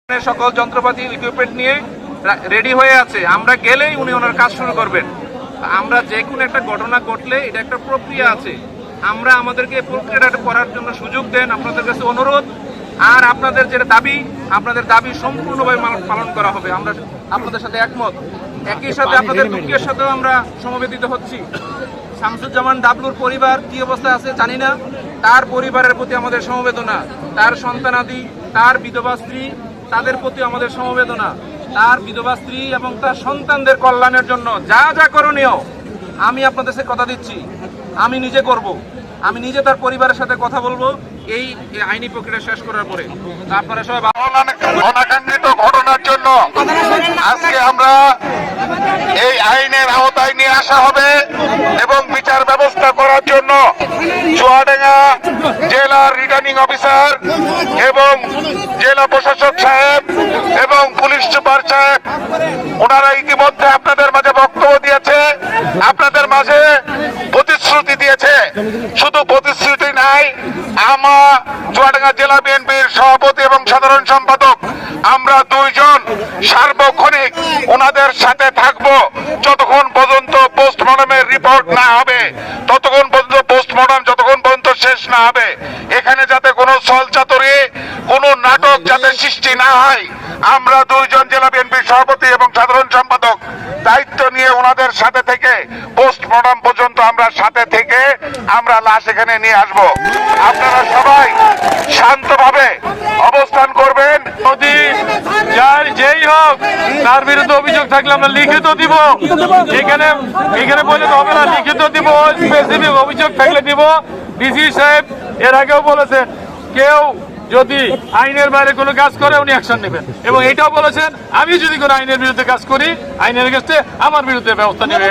সকল যন্ত্রপাতি ইকুইপমেন্ট নিয়ে রেডি হয়ে আছে। আমরা গেলেই উনি ওনার কাজ শুরু করবেন। আমরা যে কোনো একটা ঘটনা ঘটলে এটা একটা প্রক্রিয়া আছে, আমরা আমাদেরকে প্রক্রিয়াটা করার জন্য সুযোগ দেন, আপনাদের কাছে অনুরোধ। আর আপনাদের যে দাবি, আপনাদের দাবি সম্পূর্ণভাবে পালন করা হবে। আমরা আপনাদের সাথে একমত। একই সাথে আপনাদের দুঃখের সাথেও আমরা সমবেদিত হচ্ছি। শামসুজ্জামান ডাবলুর পরিবার কি অবস্থা আছে জানি না, তার পরিবারের প্রতি আমাদের সমবেদনা, তার সন্তানাদি, তার বিধবা স্ত্রী, তাদের প্রতি আমাদের সমবেদনা। তার বিধবা স্ত্রী এবং তার সন্তানদের কল্যাণের জন্য যা যা করণীয় আমি আপনাদের সাথে কথা দিচ্ছি, আমি নিজে করব। আমি নিজে তার পরিবারের সাথে কথা বলবো এই আইনি প্রক্রিয়া শেষ করার পরে। আপনারা সবাই অনাকাঙ্ক্ষিত ঘটনার জন্য আজকে আমরা এই আইনের আওতায় নিয়ে আসা হবে এবং বিচার ব্যবস্থা করার জন্য চুয়াডাঙ্গা জেলার রিটার্নিং অফিসার এবং জেলা প্রশাসক সাহেব এবং পুলিশ সুপার সাহেব ওনারা ইতিমধ্যে আপনাদের মাঝে বক্তব্য দিয়েছে, আপনাদের মাঝে প্রতিশ্রুতি দিয়েছে। শুধু প্রতিশ্রুতি নাই, আমার চুয়াডাঙ্গা জেলা বিএনপির সভাপতি এবং সাধারণ সম্পাদক আমরা দুইজন সার্বক্ষণিক ওনাদের সাথে থাকবো যতক্ষণ পর্যন্ত পোস্টমর্টমের রিপোর্ট না হবে, ততক্ষণ পর্যন্ত পোস্টমর্টম যতক্ষণ পর্যন্ত শেষ না হবে। এখানে যাতে কোনো ছলচাতুরি, কোনো নাটক যাতে সৃষ্টি না হয়, আমরা দুইজন জেলা বিএনপির সভাপতি এবং সাধারণ সম্পাদক দায়িত্ব নিয়ে ওনাদের সাথে থেকে পোস্টমর্টম পর্যন্ত আমরা সাথে থেকে আমরা লাশ এখানে নিয়ে আসব। আপনারা সবাই শান্তভাবে অবস্থান করবেন। যদি যার যেই হোক তার বিরুদ্ধে অভিযোগ থাকলে আমরা লিখিত দিব। এখানে বলে হবে না, লিখিত দিব। স্পেসিফিক অভিযোগ থাকলে দিব। ডিসি সাহেব এর আগেও বলেছেন কেউ যদি আইনের বাইরে কোনো কাজ করে উনি অ্যাকশন নেবেন, এবং এটাও বলেছেন আমি যদি কোনো আইনের বিরুদ্ধে কাজ করি আইনের কাছে আমার বিরুদ্ধে ব্যবস্থা নেবে।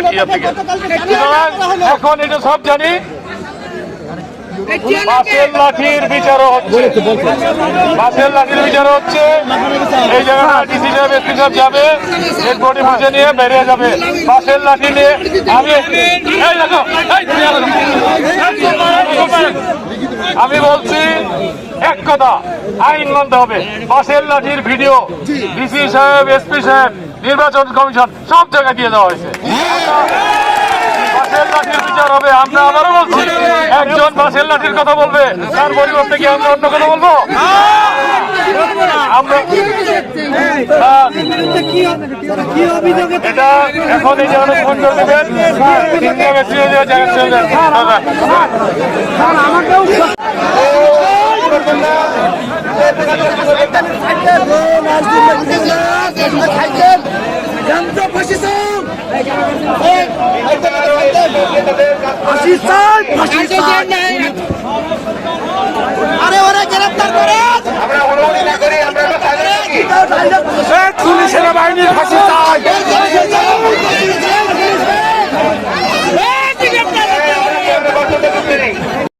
এখন এটা সব জানি। বাসের লাঠির বিচারও হচ্ছে, বাসের লাঠির বিচারও হচ্ছে। এই জায়গাটা ডিসি সাহেব, এসপি সাহেব যাবে, ডেড বডি বুঝে নিয়ে বেরিয়ে যাবে। বাসের লাঠি নিয়ে আমি বলছি এক কথা, আইন মানতে হবে। বাসের লাঠির ভিডিও ডিসি সাহেব, এসপি সাহেব, নির্বাচন কমিশন সব জায়গায় দিয়ে দেওয়া হয়েছে। বাসের লাঠির বিচার হবে। আমরা আবারও বলছি, একজন বাসের লাঠির কথা বলবে, তার পরিবর্তে কি আমরা অন্য কথা বলবো? আমরা এটা এখন এই জায়গাটা ফোন করে দেবেন। ফাঁসি চাই, ফাঁসি চাই।